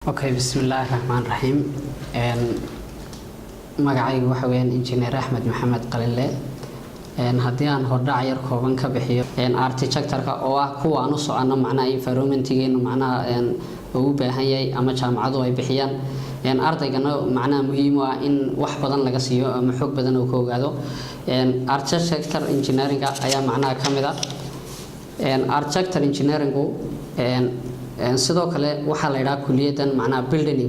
Okay, bismillahirrahmanirrahim. Magacaygu waxa weeyaan Engineer Ahmed Maxamed Qalile. Haddii aan hordhac yar kooban ka bixiyo architecture-ka oo ah kuwa aan u socono macnaha environment-geena macnaha uu baahan yahay ama jaamacadu ay bixiyaan ardaygana macnaha muhiim u ah in wax badan laga siiyo ama xog badan uu ka ogaado. Architecture engineering ayaa macnaha kamid ah. Architecture engineering-gu sidoo kale waxa la yiraahdaa kuliyadan macnaha building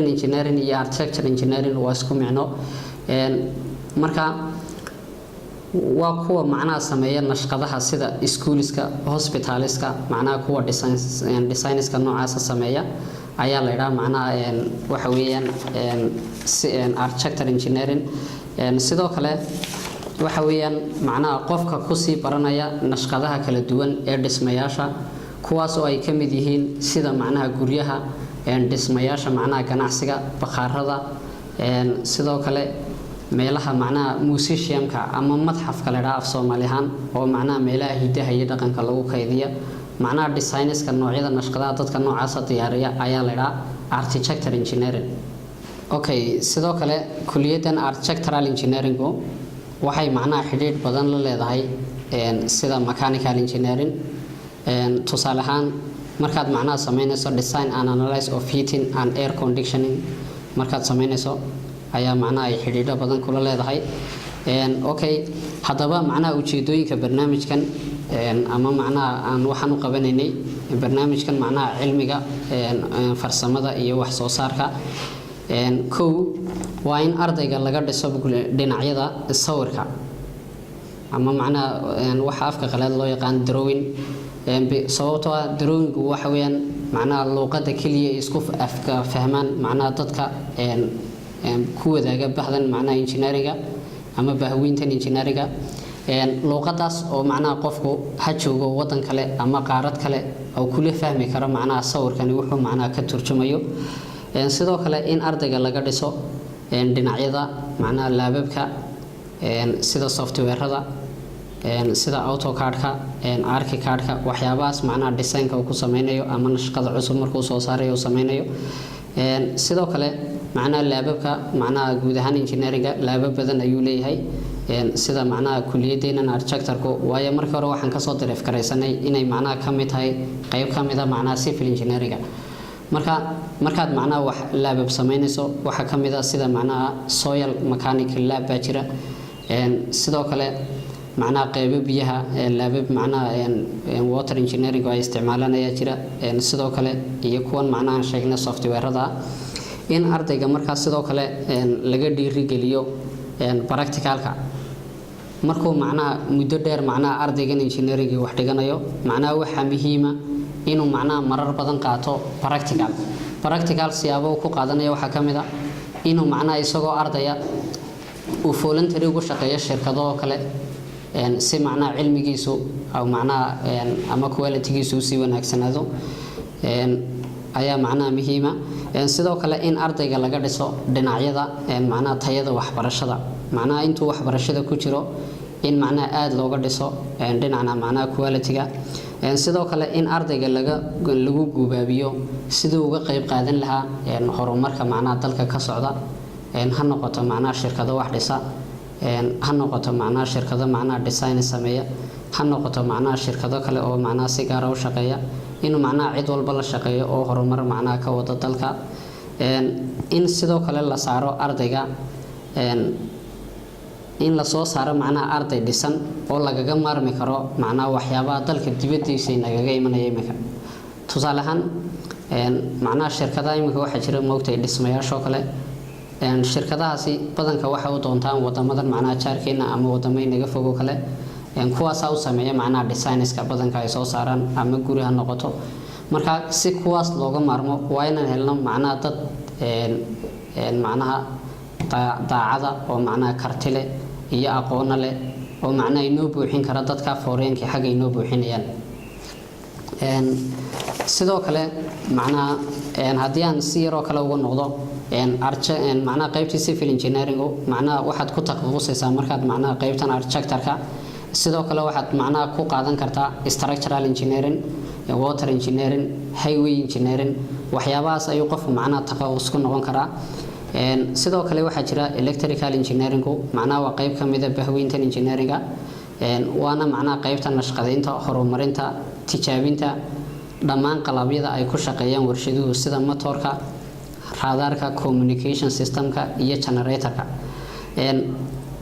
engineering iyo architecture engineering waa isku micno marka waa kuwa macnaha sameeya nashqadaha sida schoolska hospitaleska macnaha kuwa designska noocaas sameeya ayaa la yiraahdaa macnaha waxa weeyaan architecture engineering sidoo kale waxa weeyaan macnaha qofka ku sii baranaya nashqadaha kala duwan ee dhismayaasha kuwaas oo ay ka mid yihiin sida macnaha guryaha dhismayaasha macnaha ganacsiga bakhaarada sidoo kale meelaha macnaha museumka ama madxafka la yiraahdo Soomaalihan oo macnaha meelaha hidaha iyo dhaqanka lagu kaydiyo macnaha designska noocyada nashqadaha dadka noocaas diyaariya ayaa la yiraahdaa architecture engineering. Okay, sidoo kale kuliyadan architectural engineering waxay macnaha xidhiidh badan la leedahay sida mechanical engineering tusaale ahaan markaad macnaha sameynayso design and analysis of heating and air conditioning markaad sameynayso ayaa macnaha ay xidhiidho badan kula leedahay. Okay, haddaba macnaha ujeedooyinka barnaamijkan ama macnaha aan waxaan u qabanaynay barnaamijkan macnaha cilmiga farsamada iyo wax soo saarka waa in ardayga laga dhiso dhinacyada sawirka ama macnaha waxa afka qalaad loo yaqaan drawing sababtoo ah drawing waxa weeyaan macnaha luqadda kaliya isku afka fahmaan macnaha dadka ku wadaaga bahdan macnaha engineering ama bahweyntan engineering luqadaas oo macnaha qofku ha joogo wadan kale ama qaarad kale oo kula fahmi karo macnaha sawirkani wuxuu macnaha ka turjumayo sidoo kale in ardayga laga dhiso dhinacyada macnaha laababka sida software-rada sida AutoCAD-ka ArchiCAD-ka waxyaabahaas macnaha design-ka uu ku sameynayo ama nashqada cusub markuu soo saarayo uu sameynayo sidoo kale macnaha laababka macnaha guud ahaan engineering-ga laabab badan ayuu leeyahay sida macnaha kuliyadeena architecture-ku waayo markii hore waxaan ka soo direef kareysanay inay macnaha kamid tahay qayb kamid ah macnaha civil engineering-ga markaad macnaha wax laabab sameynayso waxa kamid ah sida macnaha soil mechanical lab baa jira sidoo kale macnaha qayb biyaha laabab macnaha water engineering oo ay isticmaalaan ayaa jira sidoo kale iyo kuwan macnaha sheegna software-rada in ardayga markaas sidoo kale laga dhiirigeliyo practical-ka markuu macnaha muddo dheer macnaha ardaygan engineering wax dhiganayo macnaha waxa muhiim ah inuu macnaha marar badan qaato practical siyaabo ku qaadanaya waxa kamid ah inuu macnaha isagoo ardaya uu voluntary ugu shaqeeyo shirkado kale si macnaha cilmigiisu aw macnaha ama quality-giisu si wanaagsanaado ayaa macnaha muhiim ah sidoo kale in ardayga laga dhiso dhinacyada macnaha tayada waxbarashada macnaha intuu waxbarashada ku jiro in macnaha aad looga dhiso dhinacna macnaha quality-ga sidoo kale in ardayga lagu gubaabiyo sidoo uga qayb qaadan lahaa horumarka macnaha dalka ka socda ha noqoto macnaha shirkado wax dhisa ha noqoto macnaha shirkado macnaha design sameeya ha noqoto macnaha shirkado kale oo macnaha si gaar ah u shaqeeya inuu macnaha cid walba la shaqeeyo oo horumar macnaha ka wada dalka in sidoo kale la saaro ardayga in la soo saaro macnaha arday dhisan oo lagaga maarmi karo macnaha waxyaabaha dalka dibadiisa nagaga imanaya imika tusaale ahaan macnaha shirkadaha imika waxa jira moogtay dhismayaasho kale shirkadahaasi badanka waxa u doontaan wadamadan macnaha jaarkeena ama wadamay naga fogo kale kuwaas u sameeya macnaha design-ska badanka ay soo saaraan ama guri ha noqoto marka si kuwaas looga maarmo waa inaan helno macnaha dad macnaha daacada oo macnaha karti leh iyo aqoon leh oo macnaha inoo buuxin kara dadka fooreenka xagga inoo buuxinayaan sidoo kale macnaha haddii aan si yar oo kale uga noqdo macnaha qaybtii civil engineering macnaha waxaad ku taqasusaysaa markaad macnaha qaybtan architecture-ka sidoo kale waxaad macnaha ku qaadan kartaa structural engineering water engineering, highway engineering, waxyaabahaas ayuu qofku macnaha takhasus ku noqon karaa. sidoo kale waxaa jira electrical engineering macnaha waa qayb kamid ah bahweynta engineeringa waana macnaha qaybta nashqadeynta horumarinta tijaabinta dhammaan qalabyada ay ku shaqeeyaan warshaduhu sida motorka radarka communication systemka iyo generatorka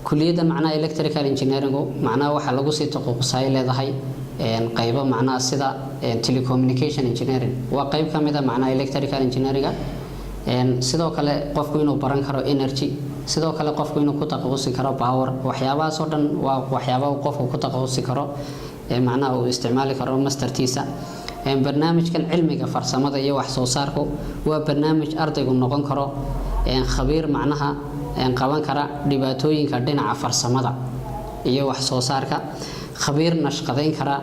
kuliyada macnaha electrical engineering macnaha waxa lagu sii takhasusay leedahay qaybo macnaha sida telecommunication engineering waa qayb kamid ah macnaha electrical engineeringa sidoo kale qofku inuu baran karo energy sidoo kale qofku inuu ku takhasus karo power waxyaabahaas oo dhan waa waxyaabaha qofku ku takhasus karo macnaha uu isticmaali karo mastertiisa barnaamijkan cilmiga farsamada iyo wax soo saarku waa barnaamij ardaygu noqon karo khabiir macnaha qaban kara dhibaatooyinka dhinaca farsamada iyo wax soo saarka khabiir nashqadeyn kara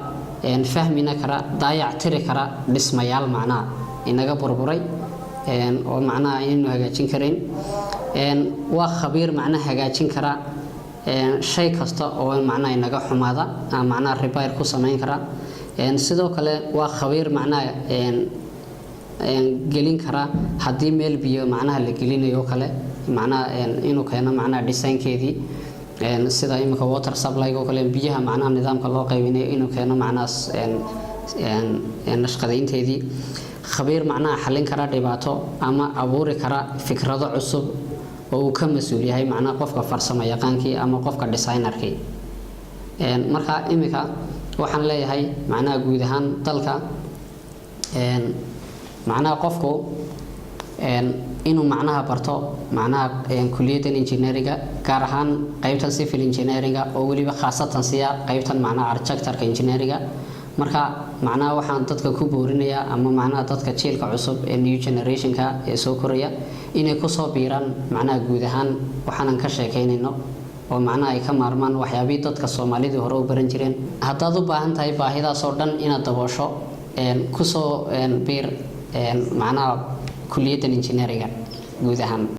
fahmina kara daayac tiri kara dhismayaal macnaha inaga burburay oo macnaha inuu hagaajin kareen waa khabiir macnaha hagaajin kara shay kasta oo macnaha inaga xumaada macnaha repair ku sameyn kara sidoo kale waa khabiir macnaha gelin kara hadii meel biyo macnaha la gelinayo kale macnaha inuu keeno macnaha design-keedii sida imika water supply oo kale biyaha macnaha nidaamka loo qaybinayo inuu keeno macnahaas nashqadeynteedii khabiir macnaha xalin kara dhibaato ama abuuri kara fikrado cusub oo uu ka mas'uul yahay macnaha qofka farsamo yaqaankii ama qofka designerkii marka imika waxaan leeyahay macnaha guud ahaan dalka macnaha qofku inuu macnaha barto macnaha kuliyada engineeringa gaar ahaan qaybta civil engineeringa oo waliba khaasatan siya qaybtan macnaha architecture engineeringa marka macnaha waxaan dadka ku boorinayaa ama macnaha dadka jiilka cusub ee new generationka ee soo koraya inay ku soo biiraan macnaha guud ahaan waxaan ka sheekeynayno oo macnaha ay ka maarmaan waxyaabihii dadka Soomaalidu hore u baran jireen haddaad u baahan tahay baahidaas oo dhan inaad daboosho ku soo biir macnaha kuliyada engineeringa guud ahaan